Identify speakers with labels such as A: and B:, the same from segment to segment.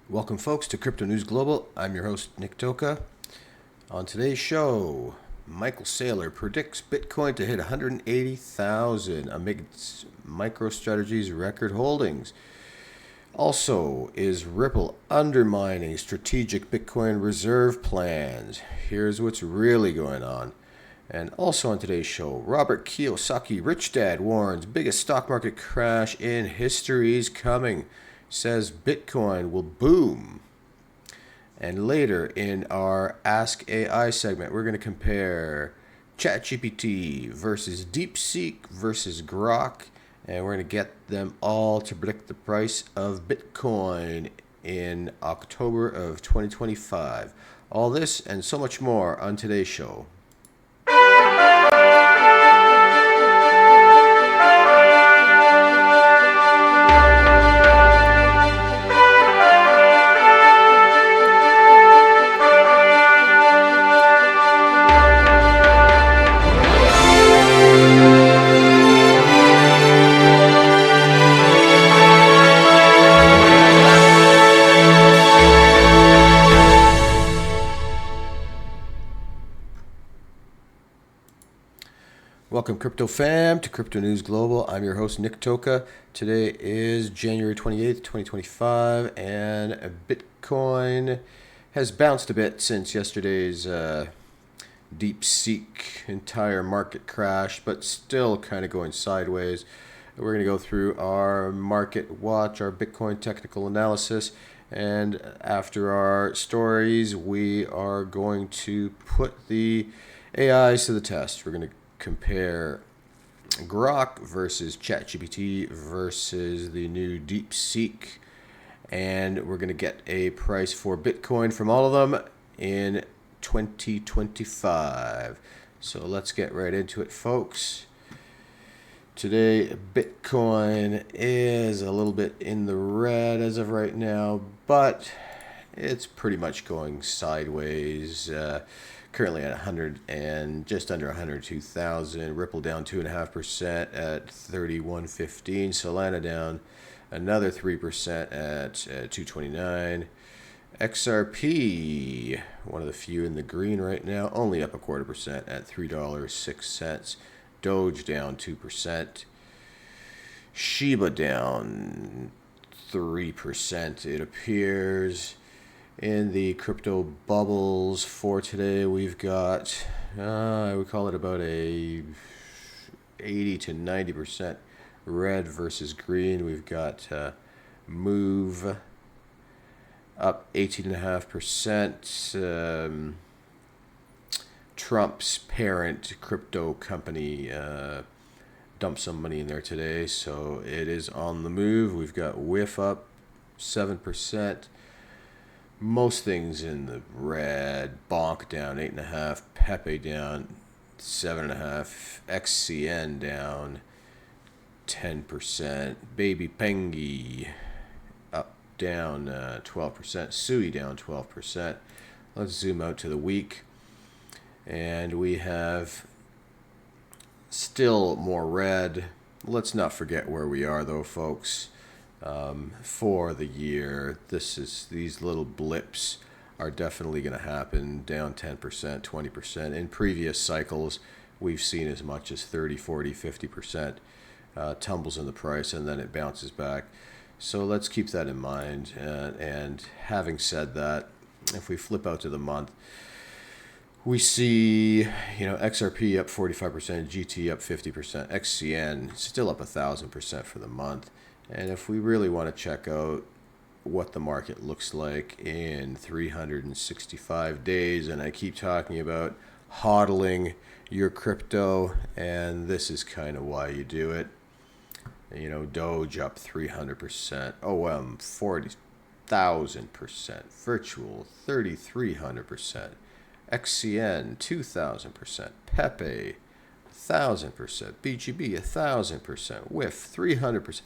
A: Welcome, folks, to Crypto News Global. I'm your host, Nick Toka. On today's show, Michael Saylor predicts Bitcoin to hit 180,000 amidst MicroStrategy's record holdings. Also, is Ripple undermining strategic Bitcoin reserve plans? Here's what's really going on. And also on today's show, Robert Kiyosaki, rich dad, warns biggest stock market crash in history is coming. Says Bitcoin will boom. And later in our Ask AI segment, we're going to compare Chat GPT versus DeepSeek versus Grok. And we're going to get them all to predict the price of Bitcoin in October of 2025. All this and so much more on today's show. Welcome, Crypto Fam, to Crypto News Global. I'm your host, Nick Toka. Today is January 28th, 2025, and Bitcoin has bounced a bit since yesterday's DeepSeek entire market crash, but still kind of going sideways. We're going to go through our market watch, our Bitcoin technical analysis, and after our stories, we are going to put the AIs to the test. We're going to compare Grok versus Chat GPT versus the new DeepSeek, and we're going to get a price for Bitcoin from all of them in 2025. So let's get right into it, folks. Today, Bitcoin is a little bit in the red as of right now, but it's pretty much going sideways. Currently at 100 and just under 102,000. Ripple down 2.5% at 31.15. Solana down another 3% at 229. XRP, one of the few in the green right now, only up 0.25% at $3.06. Doge down 2%. Shiba down 3%, it appears. In the crypto bubbles for today, we've got, I would call it about a 80 to 90% red versus green. We've got Move up 18.5%. Trump's parent crypto company dumped some money in there today, so it is on the move. We've got WIF up 7%. Most things in the red. Bonk down 8.5%. Pepe down 7.5%. XCN down 10%. Baby Pengi down 12%. Sui down 12%. Let's zoom out to the week. And we have still more red. Let's not forget where we are, though, folks. For the year, these little blips are definitely going to happen. Down 10%, 20%. In previous cycles, we've seen as much as 30, 40, 50% tumbles in the price, and then it bounces back. So let's keep that in mind. And having said that, if we flip out to the month, we see, XRP up 45%, GT up 50%, XCN still up 1,000% for the month. And if we really want to check out what the market looks like in 365 days, and I keep talking about hodling your crypto, and this is kind of why you do it. Doge up 300%, OM 40,000%, virtual 3,300%, XCN 2,000%, Pepe 1,000%, BGB 1,000%, WIF 300%.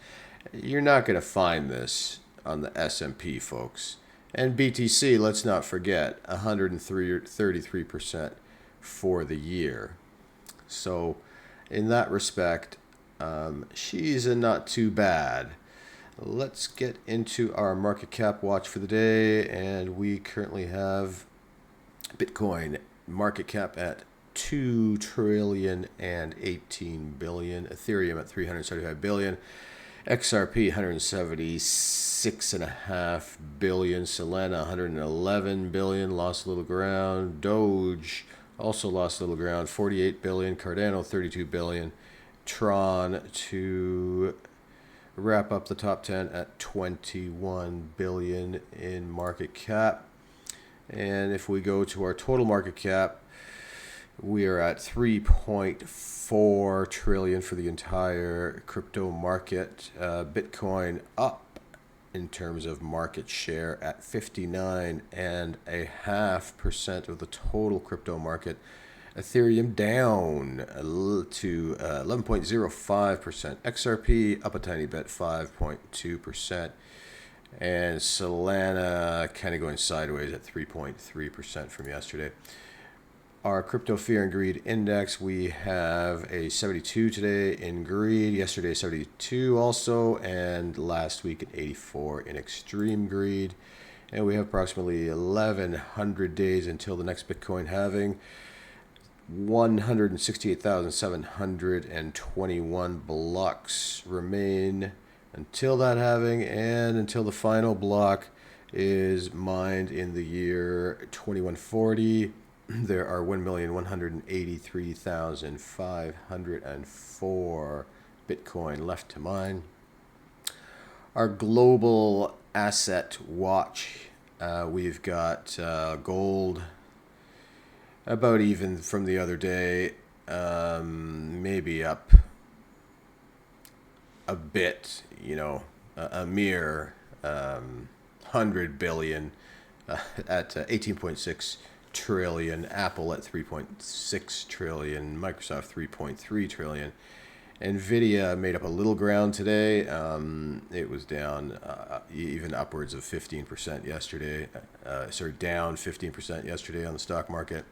A: You're not going to find this on the S&P, folks. And BTC, let's not forget, 133% for the year. So in that respect, she's not too bad. let's get into our market cap watch for the day. And we currently have Bitcoin market cap at 2 trillion and 18 billion, Ethereum at 375 billion, XRP 176.5 billion, Solana 111 billion, lost a little ground, Doge also lost a little ground, 48 billion, Cardano 32 billion, Tron to wrap up the top 10 at 21 billion in market cap. And if we go to our total market cap, we are at 3.4 trillion for the entire crypto market. Bitcoin up in terms of market share at 59.5% of the total crypto market. Ethereum down to 11.05%. XRP up a tiny bit, 5.2%. And Solana kind of going sideways at 3.3% from yesterday. Our crypto fear and greed index, we have a 72 today in greed, yesterday 72 also, and last week an 84 in extreme greed. And we have approximately 1,100 days until the next Bitcoin halving. 168,721 blocks remain until that halving, and until the final block is mined in the year 2140. There are 1,183,504 Bitcoin left to mine. Our global asset watch, we've got gold about even from the other day, maybe up a bit, a mere 100 billion at 18.6 trillion, Apple at 3.6 trillion, Microsoft 3.3 trillion. Nvidia made up a little ground today. It was down even upwards of 15% yesterday. Down 15% yesterday on the stock market.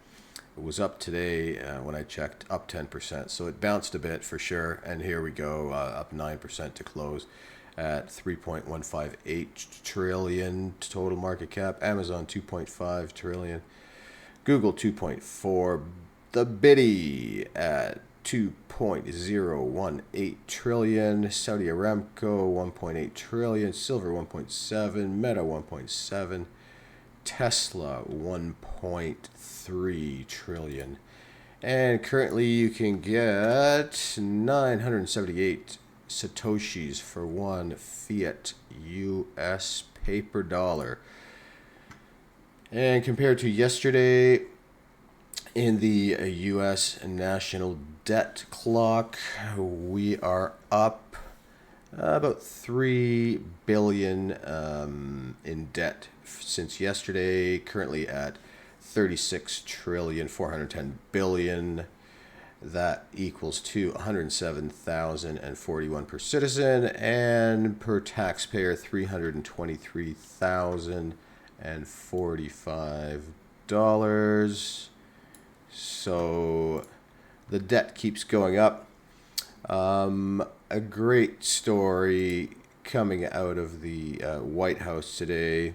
A: It was up today when I checked, up 10%. So it bounced a bit for sure. And here we go, up 9% to close at 3.158 trillion total market cap. Amazon 2.5 trillion. Google 2.4. The Biddy at 2.018 trillion. Saudi Aramco 1.8 trillion. Silver 1.7. Meta 1.7. Tesla 1.3 trillion. And currently you can get 978 Satoshis for one fiat US paper dollar. And compared to yesterday, in the US national debt clock, we are up about 3 billion in debt since yesterday, currently at 36 trillion 410 billion. That equals to 107,041 per citizen, and per taxpayer 323,045 So the debt keeps going up. A great story coming out of the White House today.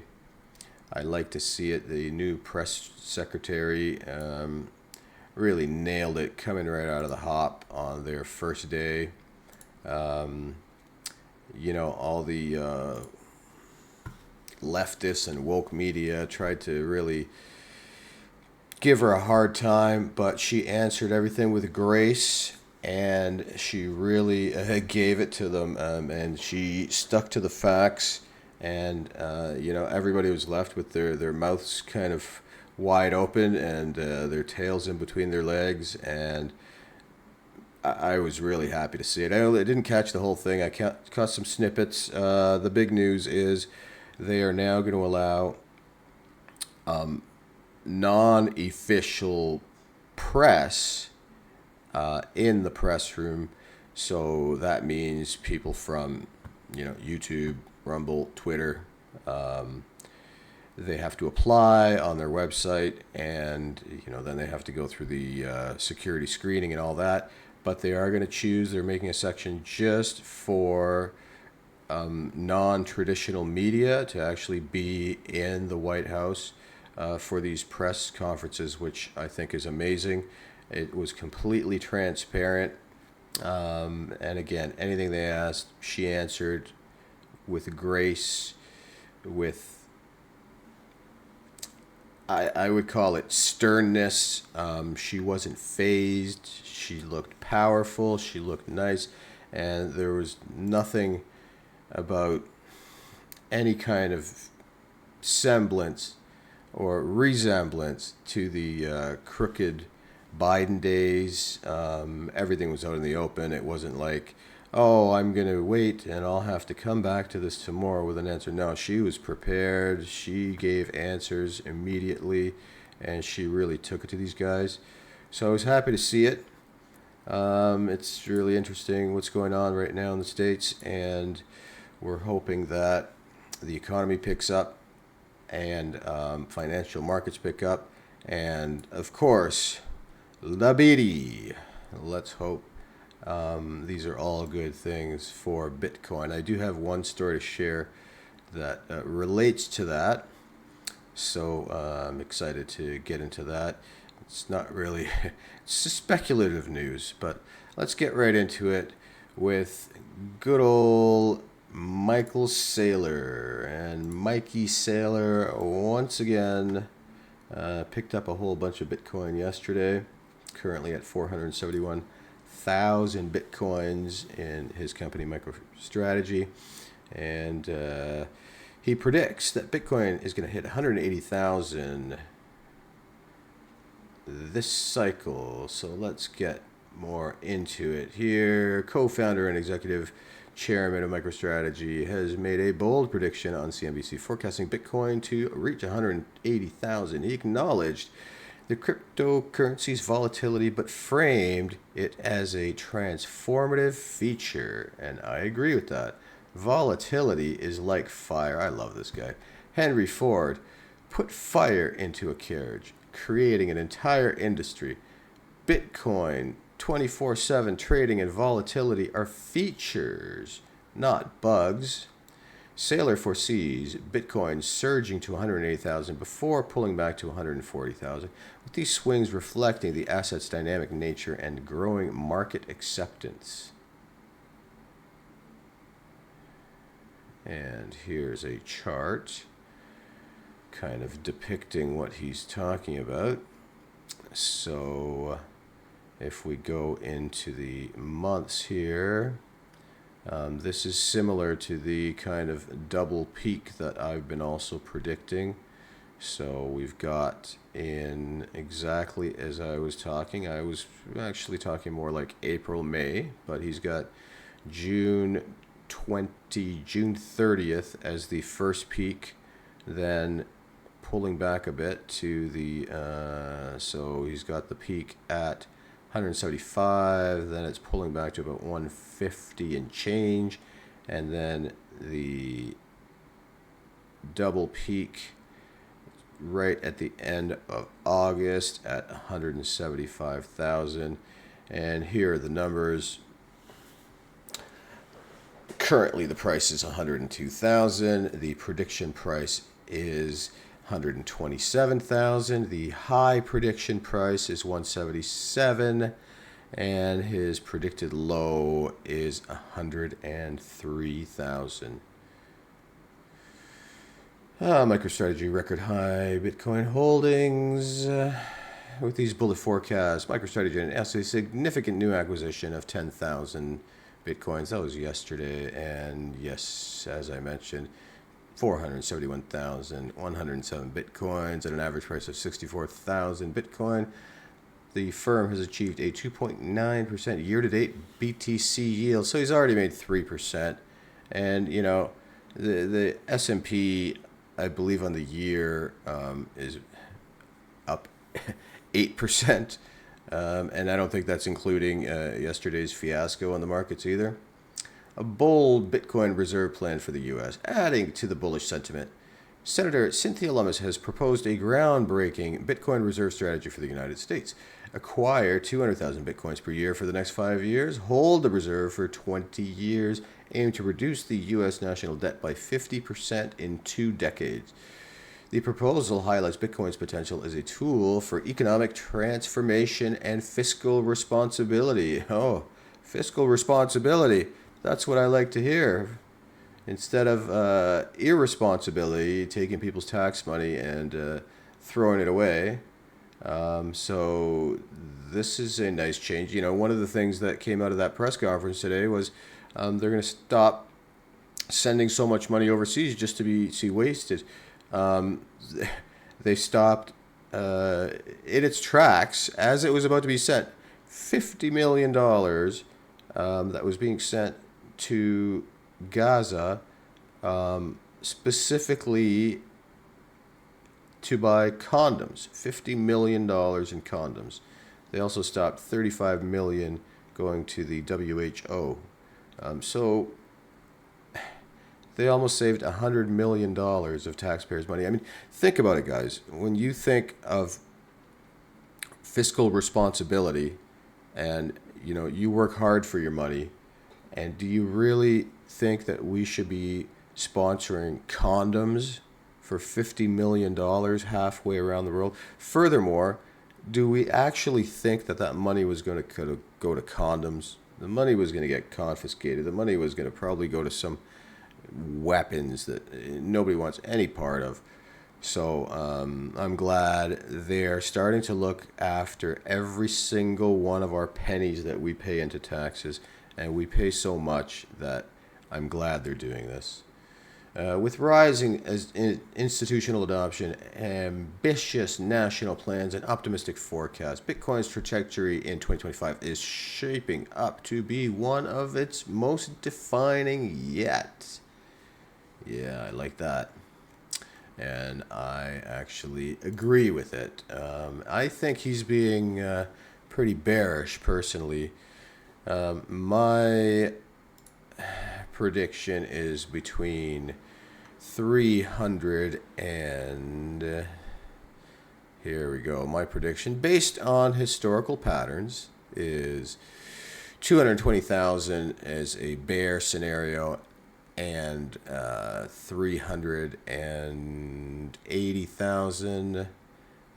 A: I like to see it. The new press secretary really nailed it, coming right out of the hop on their first day. All the leftists and woke media tried to really give her a hard time, but she answered everything with grace, and she really gave it to them, and she stuck to the facts, and everybody was left with their mouths kind of wide open and their tails in between their legs, and I was really happy to see it. I didn't catch the whole thing. I caught some snippets. The big news is they are now going to allow non-official press in the press room. So that means people from, YouTube, Rumble, Twitter. They have to apply on their website, and then they have to go through the security screening and all that. But they are going to choose. They're making a section just for non-traditional media to actually be in the White House for these press conferences, which I think is amazing. It was completely transparent. And again, anything they asked, she answered with grace, with, I would call it sternness. She wasn't phased. She looked powerful. She looked nice. And there was nothing about any kind of semblance or resemblance to the crooked Biden days. Everything was out in the open. It wasn't like, oh, I'm going to wait and I'll have to come back to this tomorrow with an answer. No, she was prepared. She gave answers immediately, and she really took it to these guys. So I was happy to see it. It's really interesting what's going on right now in the States, and we're hoping that the economy picks up and financial markets pick up. And, of course, Labidi. Let's hope these are all good things for Bitcoin. I do have one story to share that relates to that. So I'm excited to get into that. It's not really, it's speculative news, but let's get right into it with good old Michael Saylor. And Mikey Saylor once again picked up a whole bunch of Bitcoin yesterday, currently at 471,000 Bitcoins in his company MicroStrategy. And he predicts that Bitcoin is going to hit 180,000 this cycle. So let's get more into it here. Co-founder and executive chairman of MicroStrategy has made a bold prediction on CNBC, forecasting Bitcoin to reach 180,000. He acknowledged the cryptocurrency's volatility, but framed it as a transformative feature. And I agree with that. Volatility is like fire. I love this guy. Henry Ford put fire into a carriage, creating an entire industry. Bitcoin, 24/7 trading and volatility are features, not bugs. Saylor foresees Bitcoin surging to 180,000 before pulling back to 140,000, with these swings reflecting the asset's dynamic nature and growing market acceptance. And here's a chart kind of depicting what he's talking about. So if we go into the months here, this is similar to the kind of double peak that I've been also predicting. So we've got in exactly as I was talking, I was actually talking more like April, May, but he's got June 30th as the first peak, then pulling back a bit to the, so he's got the peak at 175, then it's pulling back to about 150 and change, and then the double peak right at the end of August at 175,000. And here are the numbers. Currently the price is 102,000. The prediction price is 127,000. The high prediction price is 177, and his predicted low is 103,000. MicroStrategy record high Bitcoin holdings. With these bullet forecasts, MicroStrategy announced a significant new acquisition of 10,000 Bitcoins. That was yesterday, and yes, as I mentioned, 471,107 Bitcoins at an average price of 64,000 Bitcoin. The firm has achieved a 2.9% year-to-date BTC yield, so he's already made 3%. And, you know, the S&P, I believe on the year, is up 8%. And I don't think that's including yesterday's fiasco on the markets either. A bold Bitcoin reserve plan for the U.S., adding to the bullish sentiment. Senator Cynthia Lummis has proposed a groundbreaking Bitcoin reserve strategy for the United States. Acquire 200,000 Bitcoins per year for the next 5 years, hold the reserve for 20 years, aim to reduce the U.S. national debt by 50% in 2 decades. The proposal highlights Bitcoin's potential as a tool for economic transformation and fiscal responsibility. Oh, fiscal responsibility. That's what I like to hear. Instead of irresponsibility, taking people's tax money and throwing it away. So this is a nice change. One of the things that came out of that press conference today was they're going to stop sending so much money overseas just to be wasted. They stopped in its tracks as it was about to be sent. $50 million that was being sent to Gaza, specifically to buy condoms. $50 million in condoms. They also stopped $35 million going to the WHO. So they almost saved $100 million of taxpayers' money. I mean, think about it, guys. When you think of fiscal responsibility and, you work hard for your money, and do you really think that we should be sponsoring condoms for $50 million halfway around the world? Furthermore, do we actually think that money was going to go to condoms? The money was going to get confiscated. The money was going to probably go to some weapons that nobody wants any part of. So I'm glad they're starting to look after every single one of our pennies that we pay into taxes. And we pay so much that I'm glad they're doing this. With rising institutional adoption, ambitious national plans, and optimistic forecasts, Bitcoin's trajectory in 2025 is shaping up to be one of its most defining yet. Yeah, I like that. And I actually agree with it. I think he's being pretty bearish, personally. My prediction is between 300 and here we go. My prediction based on historical patterns is 220,000 as a bear scenario and 380,000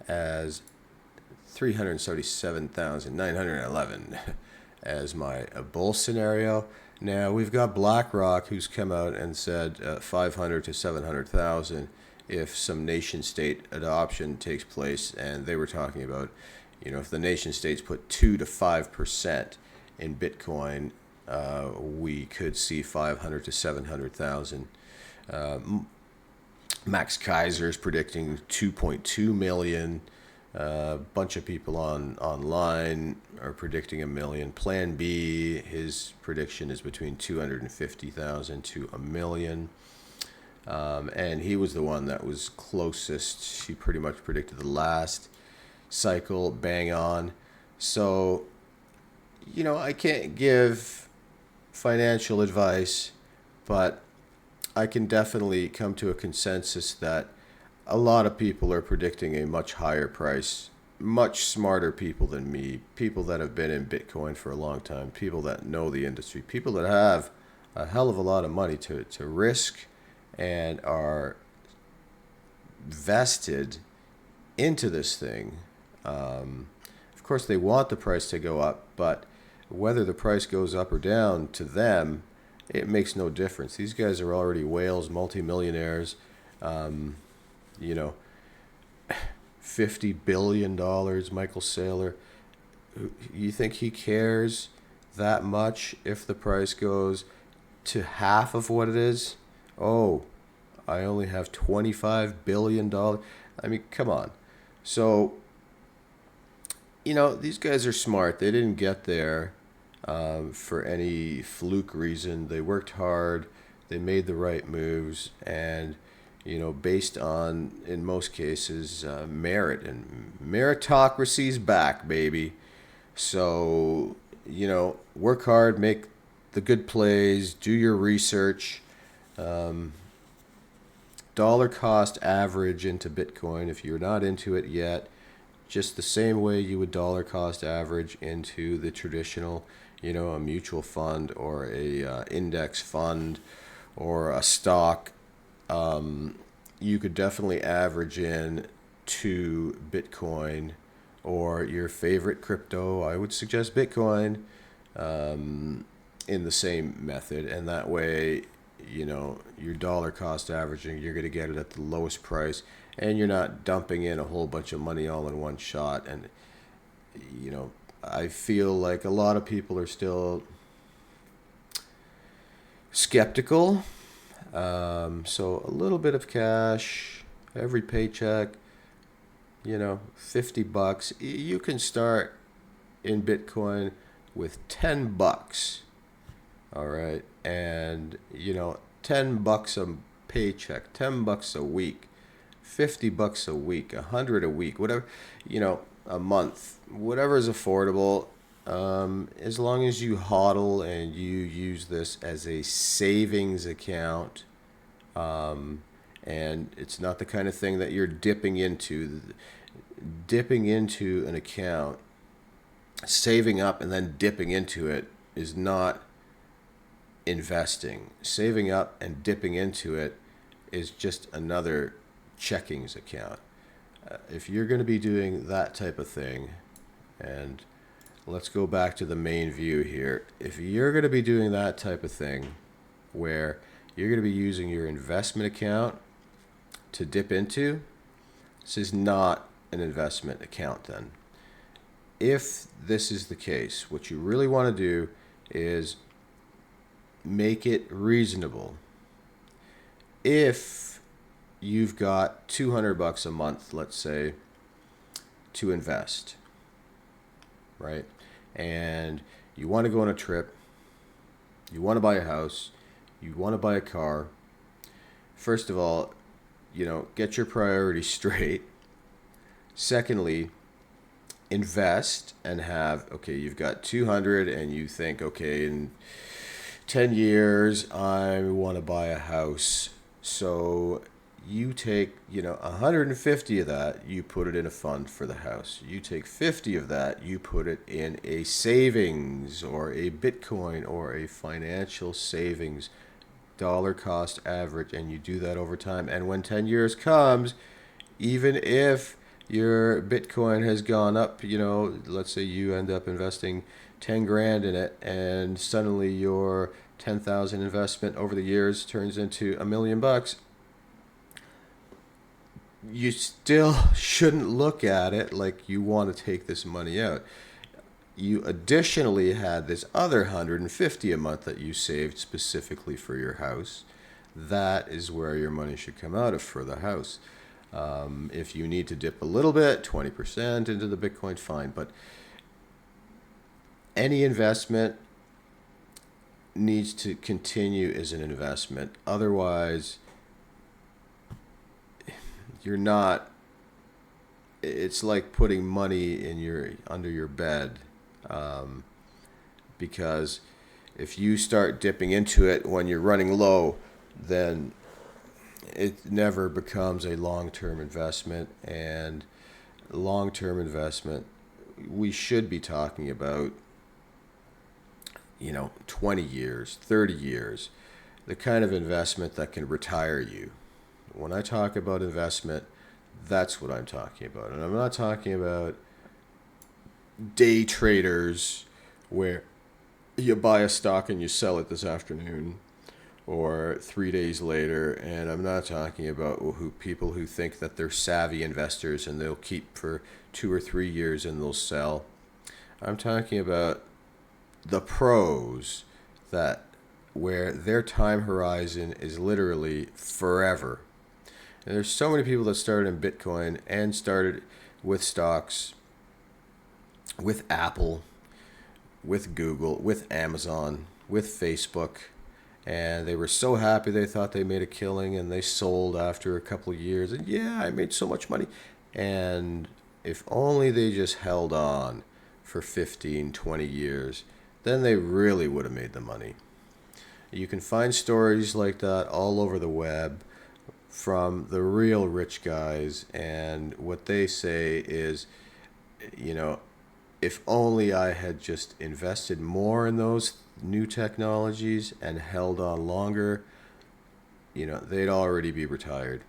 A: as 377,911 as my bull scenario. Now we've got BlackRock, who's come out and said 500 to 700,000 if some nation state adoption takes place, and they were talking about, if the nation states put 2 to 5% in Bitcoin, we could see 500 to 700,000. Max Kaiser's predicting 2.2 million. A bunch of people online are predicting 1 million. Plan B, his prediction is between 250,000 to 1 million. And he was the one that was closest. He pretty much predicted the last cycle bang on. So, I can't give financial advice, but I can definitely come to a consensus that a lot of people are predicting a much higher price. Much smarter people than me, people that have been in Bitcoin for a long time, people that know the industry, people that have a hell of a lot of money to risk and are vested into this thing. Of course, they want the price to go up, but whether the price goes up or down, to them, it makes no difference. These guys are already whales, multimillionaires. $50 billion, Michael Saylor. You think he cares that much if the price goes to half of what it is? Oh, I only have $25 billion. I mean, come on. So, these guys are smart. They didn't get there for any fluke reason. They worked hard. They made the right moves. And based on, in most cases, merit. And meritocracy's back, baby. So, work hard, make the good plays, do your research. Dollar cost average into Bitcoin if you're not into it yet. Just the same way you would dollar cost average into the traditional, a mutual fund or a index fund or a stock, you could definitely average in to Bitcoin or your favorite crypto. I would suggest Bitcoin in the same method, and that way, your dollar cost averaging, you're going to get it at the lowest price, and you're not dumping in a whole bunch of money all in one shot. And I feel like a lot of people are still skeptical. So a little bit of cash every paycheck, $50. You can start in Bitcoin with $10. All right. And, $10 a paycheck, $10 a week, $50 a week, $100 a week, whatever, a month, whatever is affordable. As long as you hodl and you use this as a savings account, and it's not the kind of thing that you're dipping into an account, saving up and then dipping into it is not investing. Saving up and dipping into it is just another checkings account. If you're going to be doing that type of thing, and let's go back to the main view here. If you're going to be doing that type of thing where you're going to be using your investment account to dip into, this is not an investment account then. If this is the case, what you really want to do is make it reasonable. If you've got $200 a month, let's say, to invest, right? And you want to go on a trip, you want to buy a house, you want to buy a car. First of all, get your priorities straight. Secondly, invest and you've got 200 and you think, okay, in 10 years, I want to buy a house. So you take, 150 of that, you put it in a fund for the house. You take 50 of that, you put it in a savings or a Bitcoin or a financial savings dollar cost average, and you do that over time. And when 10 years comes, even if your Bitcoin has gone up, let's say you end up investing 10 grand in it, and suddenly your 10,000 investment over the years turns into $1 million, you still shouldn't look at it like you want to take this money out. You additionally had this other 150 a month that you saved specifically for your house. That is where your money should come out of for the house. If you need to dip a little bit, 20% into the Bitcoin, fine. But any investment needs to continue as an investment. Otherwise, you're not. It's like putting money in under your bed, because if you start dipping into it when you're running low, then it never becomes a long-term investment. And long-term investment, we should be talking about 20 years, 30 years, the kind of investment that can retire you. When I talk about investment, that's what I'm talking about. And I'm not talking about day traders where you buy a stock and you sell it this afternoon or 3 days later. And I'm not talking about people who think that they're savvy investors and they'll keep for 2 or 3 years and they'll sell. I'm talking about the pros where their time horizon is literally forever. And there's so many people that started in Bitcoin and started with stocks, with Apple, with Google, with Amazon, with Facebook, and they were so happy they thought they made a killing, and they sold after a couple of years, and I made so much money. And if only they just held on for 15, 20 years, then they really would have made the money. You can find stories like that all over the web from the real rich guys, and what they say is, if only I had just invested more in those new technologies and held on longer, they'd already be retired.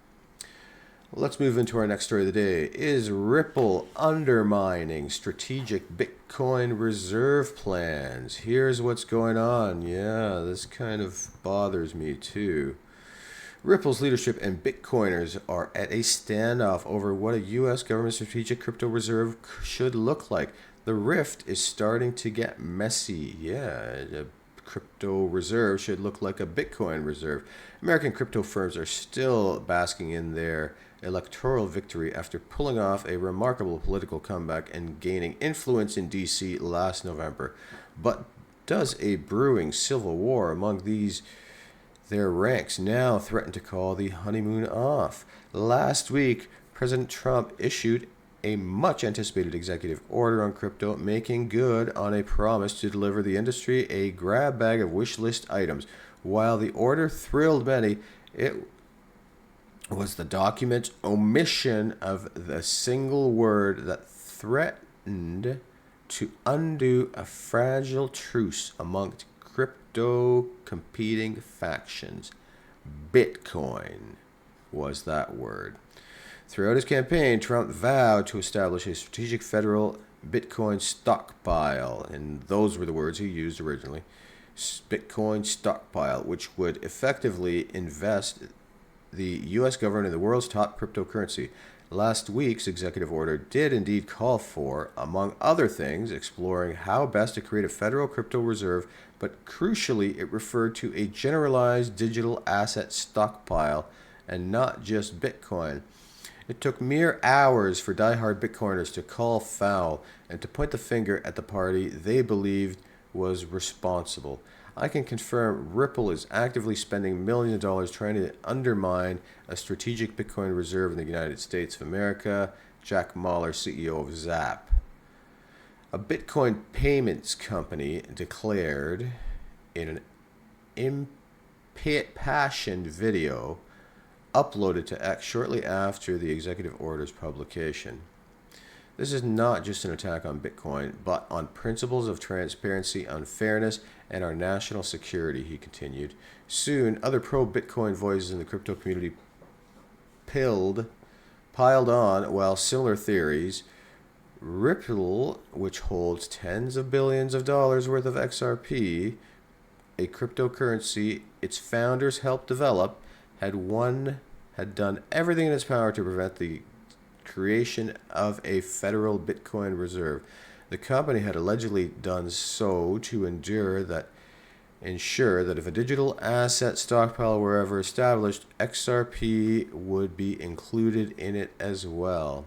A: Let's move into our next story of the day. Is Ripple undermining strategic Bitcoin reserve plans? Here's what's going on. Yeah, this kind of bothers me too. Ripple's leadership and Bitcoiners are at a standoff over what a U.S. government strategic crypto reserve should look like. The rift is starting to get messy. Yeah, a crypto reserve should look like a Bitcoin reserve. American crypto firms are still basking in their electoral victory after pulling off a remarkable political comeback and gaining influence in D.C. last November. But does a brewing civil war among their ranks now threaten to call the honeymoon off? Last week, President Trump issued a much-anticipated executive order on crypto, making good on a promise to deliver the industry a grab bag of wish list items. While the order thrilled many, it was the document's omission of the single word that threatened to undo a fragile truce amongst crypto competing factions. Bitcoin was that word. Throughout his campaign, Trump vowed to establish a strategic federal Bitcoin stockpile, and those were the words he used originally. Bitcoin stockpile, which would effectively invest the U.S. government in the world's top cryptocurrency. Last week's executive order did indeed call for, among other things, exploring how best to create a federal crypto reserve, but crucially, it referred to a generalized digital asset stockpile and not just Bitcoin. It took mere hours for diehard Bitcoiners to call foul and to point the finger at the party they believed was responsible. I can confirm Ripple is actively spending millions of dollars trying to undermine a strategic Bitcoin reserve in the United States of America. Jack Mallers, CEO of Zap. A Bitcoin payments company declared in an impassioned video uploaded to X shortly after the executive order's publication. This is not just an attack on Bitcoin, but on principles of transparency, unfairness, and our national security, he continued. Soon, other pro-Bitcoin voices in the crypto community piled on, while similar theories. Ripple, which holds tens of billions of dollars worth of XRP, a cryptocurrency its founders helped develop, had done everything in its power to prevent the creation of a federal Bitcoin reserve. The company had allegedly done so to ensure that if a digital asset stockpile were ever established, XRP would be included in it as well.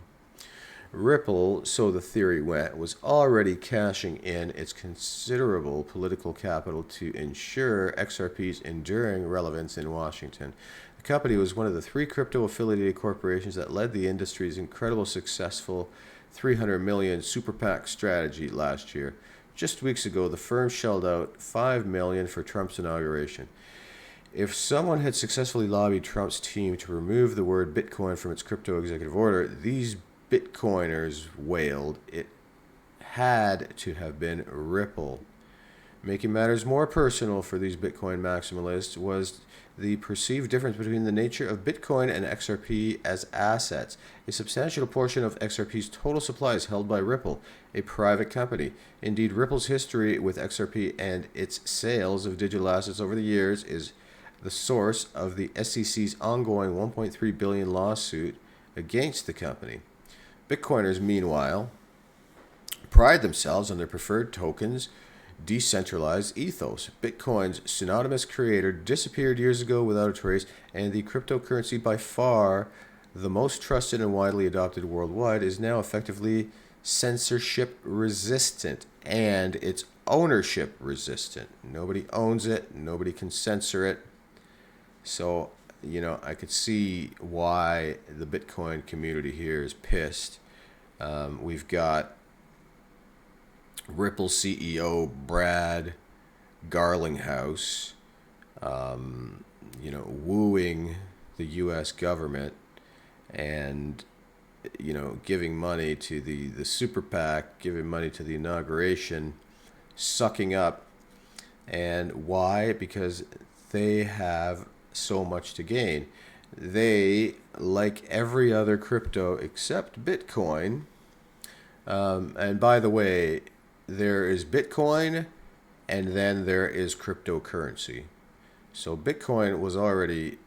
A: Ripple, so the theory went, was already cashing in its considerable political capital to ensure XRP's enduring relevance in Washington. The company was one of the three crypto-affiliated corporations that led the industry's incredible successful $300 million super PAC strategy last year. Just weeks ago, the firm shelled out $5 million for Trump's inauguration. If someone had successfully lobbied Trump's team to remove the word Bitcoin from its crypto executive order, these Bitcoiners wailed it had to have been Ripple. Making matters more personal for these Bitcoin maximalists was the perceived difference between the nature of Bitcoin and XRP as assets. A substantial portion of XRP's total supply is held by Ripple, a private company. Indeed, Ripple's history with XRP and its sales of digital assets over the years is the source of the SEC's ongoing $1.3 billion lawsuit against the company. Bitcoiners, meanwhile, pride themselves on their preferred tokens' decentralized ethos. Bitcoin's pseudonymous creator disappeared years ago without a trace, and the cryptocurrency, by far the most trusted and widely adopted worldwide, is now effectively censorship resistant and it's ownership resistant. Nobody owns it, nobody can censor it. So, I could see why the Bitcoin community here is pissed. We've got Ripple CEO Brad Garlinghouse, wooing the U.S. government and giving money to the super PAC, giving money to the inauguration, sucking up. And why? Because they have so much to gain. They, like every other crypto except Bitcoin, and by the way, there is Bitcoin and then there is cryptocurrency. So Bitcoin was already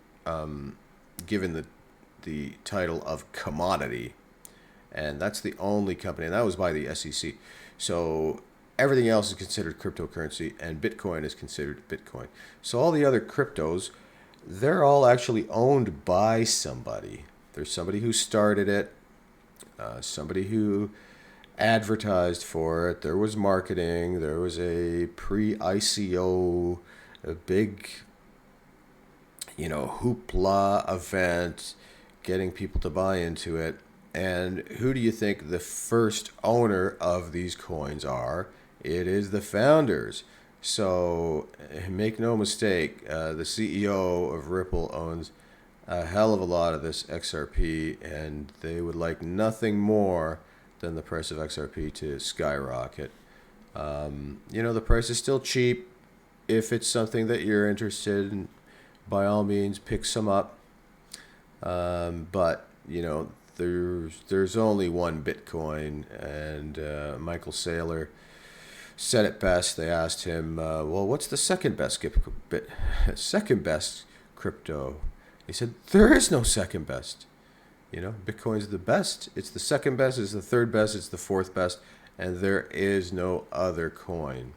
A: given the title of commodity, and that's the only company, and that was by the SEC. So everything else is considered cryptocurrency, and Bitcoin is considered Bitcoin. So all the other cryptos, they're all actually owned by somebody. There's somebody who started it, somebody who advertised for it. There was marketing. There was a pre-ICO, a big, hoopla event, getting people to buy into it. And who do you think the first owner of these coins are? It is the founders. So make no mistake, the CEO of Ripple owns a hell of a lot of this XRP, and they would like nothing more than the price of XRP to skyrocket. The price is still cheap. If it's something that you're interested in, by all means, pick some up. But there's only one Bitcoin, and Michael Saylor said it best. They asked him, well, what's the second best crypto? He said, there is no second best. Bitcoin's the best. It's the second best. It's the third best. It's the fourth best. And there is no other coin.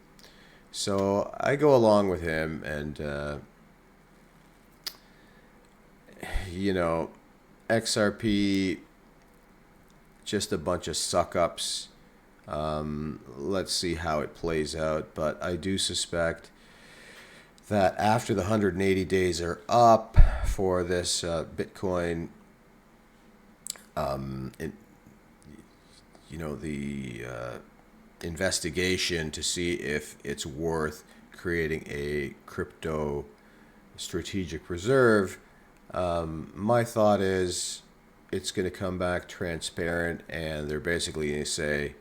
A: So I go along with him, and, XRP, just a bunch of suck-ups. Let's see how it plays out. But I do suspect that after the 180 days are up for this Bitcoin, the investigation to see if it's worth creating a crypto strategic reserve, my thought is it's going to come back transparent, and they're basically going to say,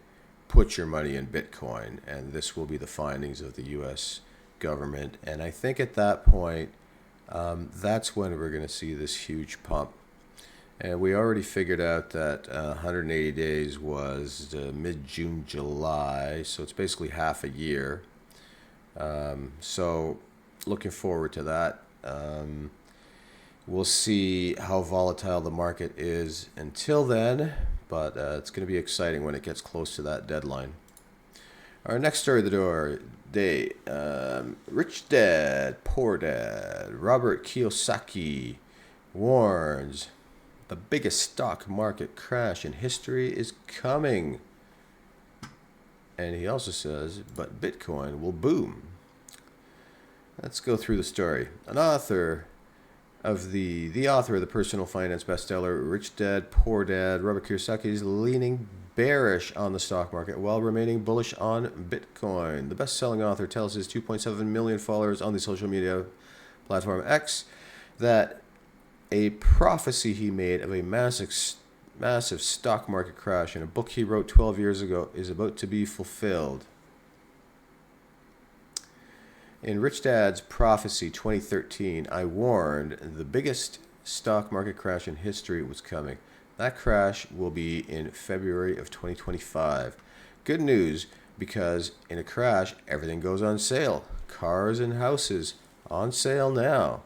A: put your money in Bitcoin, and this will be the findings of the U.S. government. And I think at that point, that's when we're going to see this huge pump. And we already figured out that 180 days was mid-June, July, so it's basically half a year. So looking forward to that. We'll see how volatile the market is until then, but it's going to be exciting when it gets close to that deadline. Our next story of the day, Rich Dad, Poor Dad, Robert Kiyosaki warns the biggest stock market crash in history is coming. And he also says, but Bitcoin will boom. Let's go through the story. The author of the personal finance bestseller, Rich Dad, Poor Dad, Robert Kiyosaki, is leaning bearish on the stock market while remaining bullish on Bitcoin. The best-selling author tells his 2.7 million followers on the social media platform X that a prophecy he made of a massive stock market crash in a book he wrote 12 years ago is about to be fulfilled. In Rich Dad's Prophecy 2013, I warned the biggest stock market crash in history was coming. That crash will be in February of 2025. Good news, because in a crash, everything goes on sale. Cars and houses on sale now.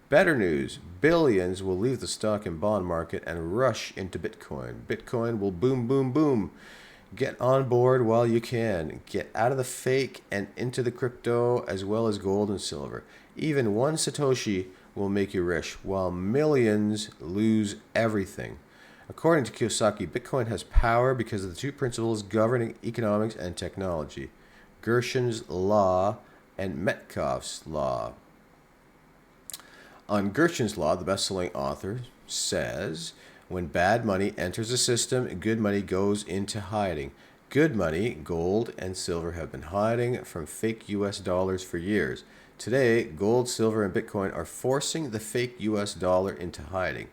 A: Better news, billions will leave the stock and bond market and rush into Bitcoin. Bitcoin will boom, boom, boom. Get on board while you can. Get out of the fake and into the crypto, as well as gold and silver. Even one Satoshi will make you rich, while millions lose everything. According to Kiyosaki, Bitcoin has power because of the two principles governing economics and technology: Gershen's law and Metcalfe's law. On Gershen's law, the best-selling author says, when bad money enters the system, good money goes into hiding. Good money, gold and silver, have been hiding from fake US dollars for years. Today, gold, silver, and Bitcoin are forcing the fake US dollar into hiding.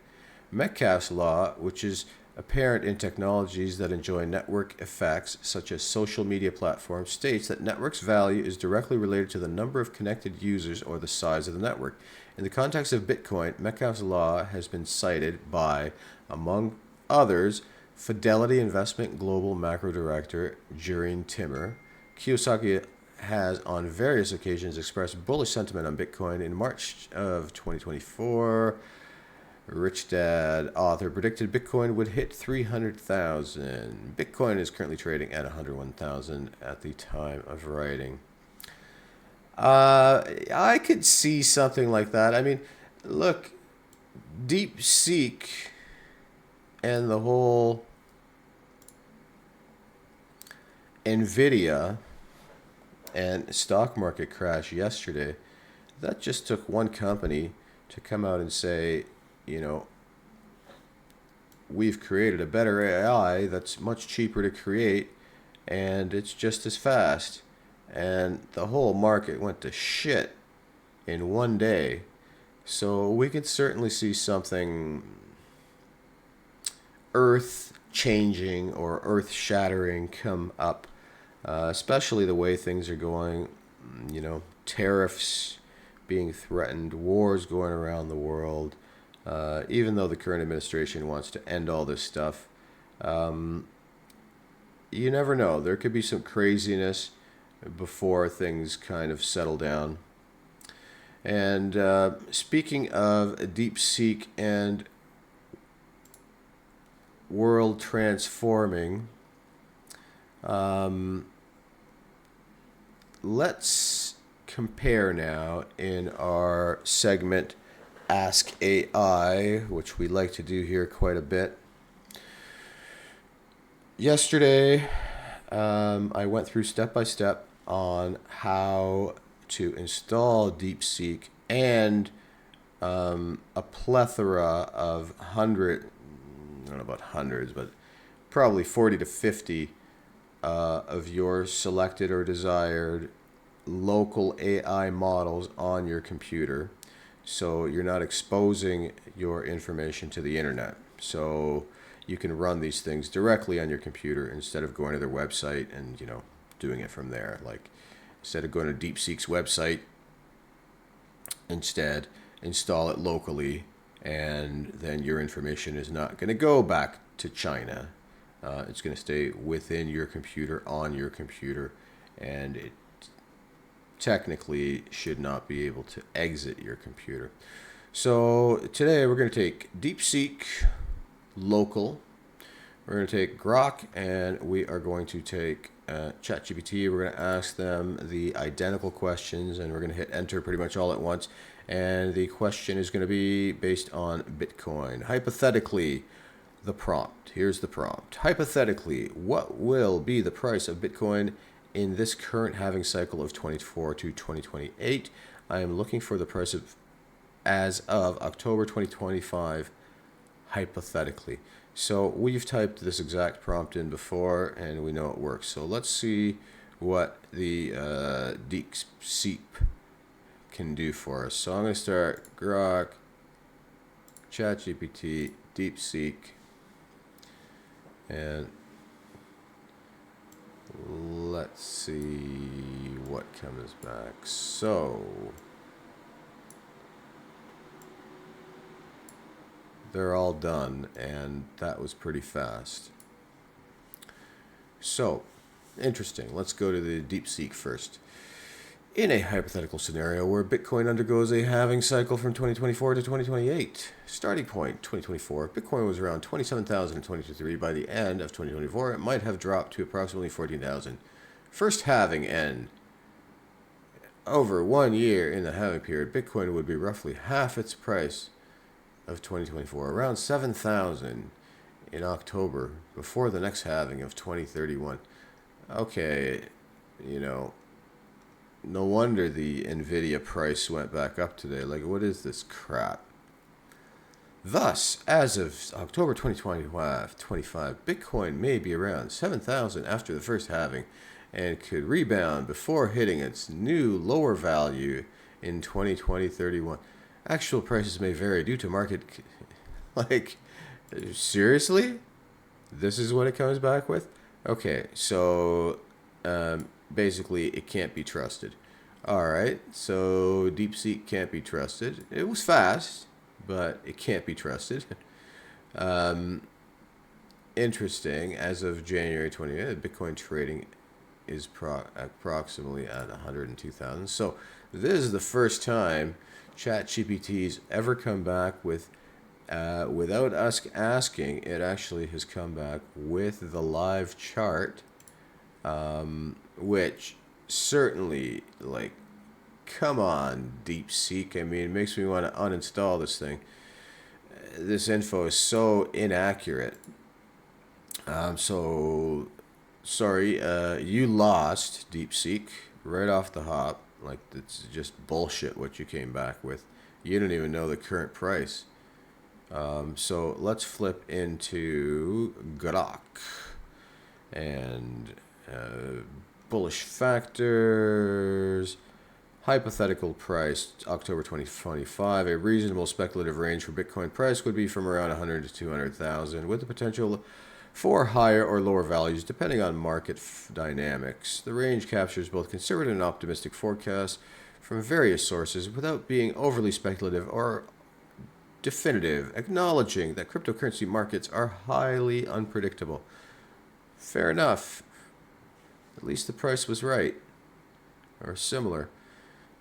A: Metcalfe's law, which is apparent in technologies that enjoy network effects, such as social media platforms, states that network's value is directly related to the number of connected users or the size of the network. In the context of Bitcoin, Metcalfe's law has been cited by, among others, Fidelity Investment Global Macro Director Jurien Timmer. Kiyosaki has on various occasions expressed bullish sentiment on Bitcoin. In March of 2024, Rich Dad author predicted Bitcoin would hit 300,000. Bitcoin is currently trading at 101,000 at the time of writing. I could see something like that. I mean, look, DeepSeek and the whole Nvidia and stock market crash yesterday, that just took one company to come out and say, you know, we've created a better AI that's much cheaper to create and it's just as fast. And the whole market went to shit in one day. So we could certainly see something earth changing or earth shattering come up, especially the way things are going, you know, tariffs being threatened, wars going around the world. Even though the current administration wants to end all this stuff, you never know. There could be some craziness before things kind of settle down. And speaking of DeepSeek and world transforming, let's compare now in our segment Ask AI, which we like to do here quite a bit. Yesterday, I went through step by step on how to install DeepSeek and a plethora of I don't know about hundreds, but probably 40 to 50 of your selected or desired local AI models on your computer. So you're not exposing your information to the internet. So you can run these things directly on your computer instead of going to their website and, you know, doing it from there. Like, instead of going to DeepSeek's website, instead install it locally, and then your information is not going to go back to China. It's going to stay within your computer, on your computer, and it technically should not be able to exit your computer. So today we're going to take DeepSeek local, we're going to take Grok, and we are going to take Chat GPT. We're going to ask them the identical questions, and we're going to hit enter pretty much all at once. And the question is going to be based on Bitcoin. Hypothetically, the prompt. Here's the prompt. Hypothetically, what will be the price of Bitcoin in this current halving cycle of 24 to 2028? I am looking for the price of as of October 2025, hypothetically. So we've typed this exact prompt in before, and we know it works. So let's see what the DeepSeek can do for us. So I'm going to start Grok, Chat GPT, DeepSeek, and let's see what comes back. So they're all done, and that was pretty fast. So, interesting. Let's go to the DeepSeek first. In a hypothetical scenario where Bitcoin undergoes a halving cycle from 2024 to 2028, starting point 2024, Bitcoin was around 27,000 in 2023. By the end of 2024, it might have dropped to approximately 14,000. First halving end. Over 1 year in the halving period, Bitcoin would be roughly half its price of 2024, around 7,000 in October, before the next halving of 2031. Okay, you know, no wonder the Nvidia price went back up today. Like, what is this crap? Thus, as of October 2025, Bitcoin may be around 7,000 after the first halving, and could rebound before hitting its new lower value in 2031. Actual prices may vary due to market. Like, seriously? This is what it comes back with? Okay, so basically it can't be trusted. Alright, so DeepSeek can't be trusted. It was fast, but it can't be trusted. Interesting, as of January 28th, Bitcoin trading is approximately at 102,000. So this is the first time Chat GPT's ever come back with, without us asking, it actually has come back with the live chart, which certainly, like, come on, DeepSeek. I mean, it makes me want to uninstall this thing. This info is so inaccurate. So, sorry, you lost, DeepSeek, right off the hop. Like, it's just bullshit what you came back with. You don't even know the current price. So let's flip into Grok and bullish factors. Hypothetical price, October 2025. A reasonable speculative range for Bitcoin price would be from around 100 to 200,000, with the potential for higher or lower values depending on market dynamics. The range captures both conservative and optimistic forecasts from various sources without being overly speculative or definitive, acknowledging that cryptocurrency markets are highly unpredictable. Fair enough. At least the price was right, or similar.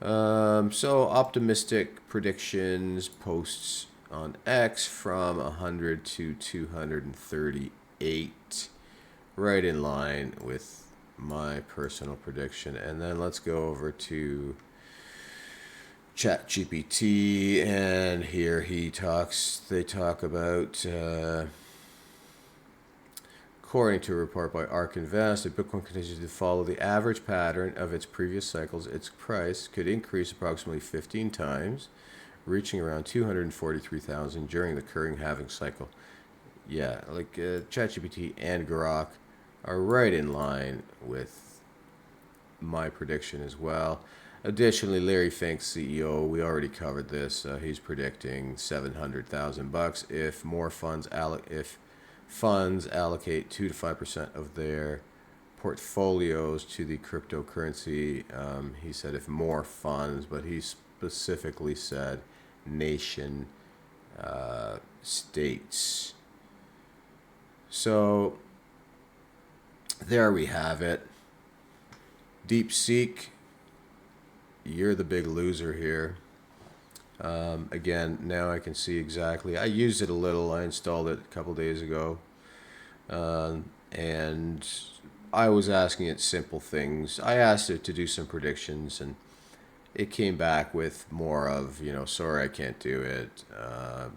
A: So optimistic predictions posts on X from 100 to 238, right in line with my personal prediction. And then let's go over to Chat GPT, and here they talk about, according to a report by ARK Invest, if Bitcoin continues to follow the average pattern of its previous cycles, its price could increase approximately 15 times, reaching around 243,000 during the current halving cycle. Yeah, like ChatGPT and Grok are right in line with my prediction as well. Additionally, Larry Fink's CEO, we already covered this. He's predicting $700,000 if more funds allocate 2 to 5% of their portfolios to the cryptocurrency. He said if more funds, but he specifically said nation states. So there we have it. DeepSeek, you're the big loser here. Again, now I can see exactly. I used it a little. I installed it a couple days ago. And I was asking it simple things. I asked it to do some predictions, and it came back with more of, sorry, I can't do it.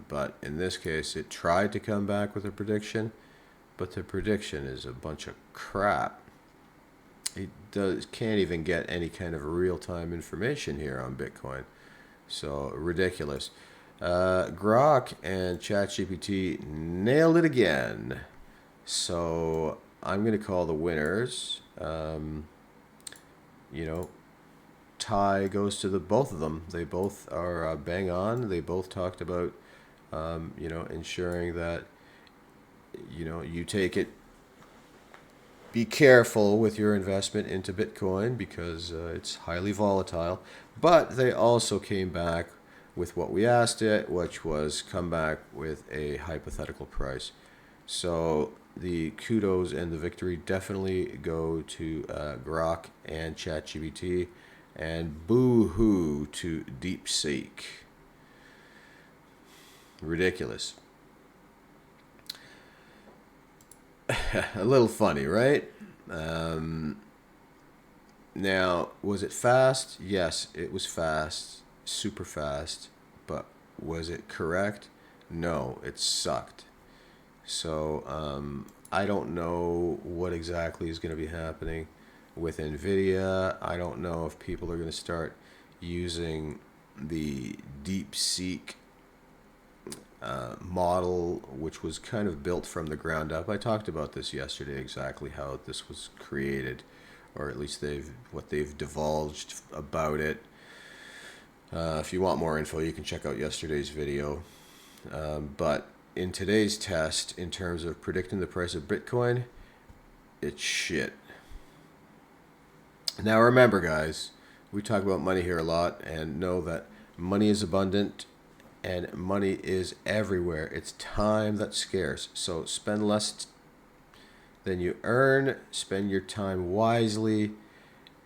A: But in this case, it tried to come back with a prediction, but the prediction is a bunch of crap. It can't even get any kind of real-time information here on Bitcoin. So, ridiculous. Grok and ChatGPT nailed it again. So, I'm going to call the winners. Tie goes to both of them. They both are bang on. They both talked about, ensuring that, you take it. Be careful with your investment into Bitcoin because it's highly volatile. But they also came back with what we asked it, which was come back with a hypothetical price. So the kudos and the victory definitely go to Grok and ChatGPT, and boo-hoo to DeepSeek. Ridiculous. A little funny, right? Now, was it fast? Yes, it was fast, super fast. But was it correct? No, it sucked. So I don't know what exactly is going to be happening with NVIDIA. I don't know if people are going to start using the DeepSeek model, which was kind of built from the ground up. I talked about this yesterday, exactly how this was created, or at least what they've divulged about it. If you want more info, you can check out yesterday's video. But in today's test, in terms of predicting the price of Bitcoin, it's shit. Now remember, guys, we talk about money here a lot, and know that money is abundant and money is everywhere. It's time that's scarce. So spend less than you earn. Spend your time wisely.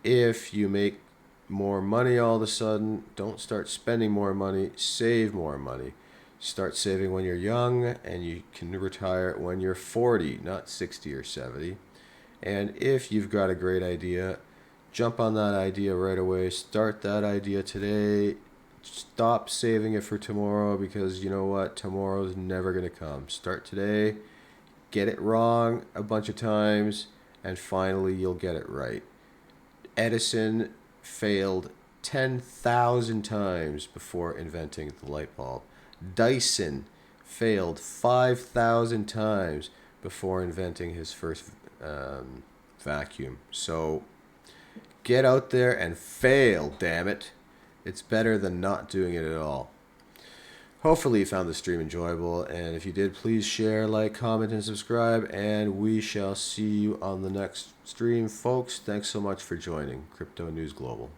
A: If you make more money all of a sudden, don't start spending more money. Save more money. Start saving when you're young, and you can retire when you're 40, not 60 or 70. And if you've got a great idea, jump on that idea right away. Start that idea today. Stop saving it for tomorrow, because you know what? Tomorrow's never going to come. Start today. Get it wrong a bunch of times, and finally you'll get it right. Edison failed 10,000 times before inventing the light bulb. Dyson failed 5,000 times before inventing his first vacuum. So get out there and fail, damn it. It's better than not doing it at all. Hopefully you found the stream enjoyable, and if you did, please share, like, comment, and subscribe, and we shall see you on the next stream, folks. Thanks so much for joining Crypto News Global.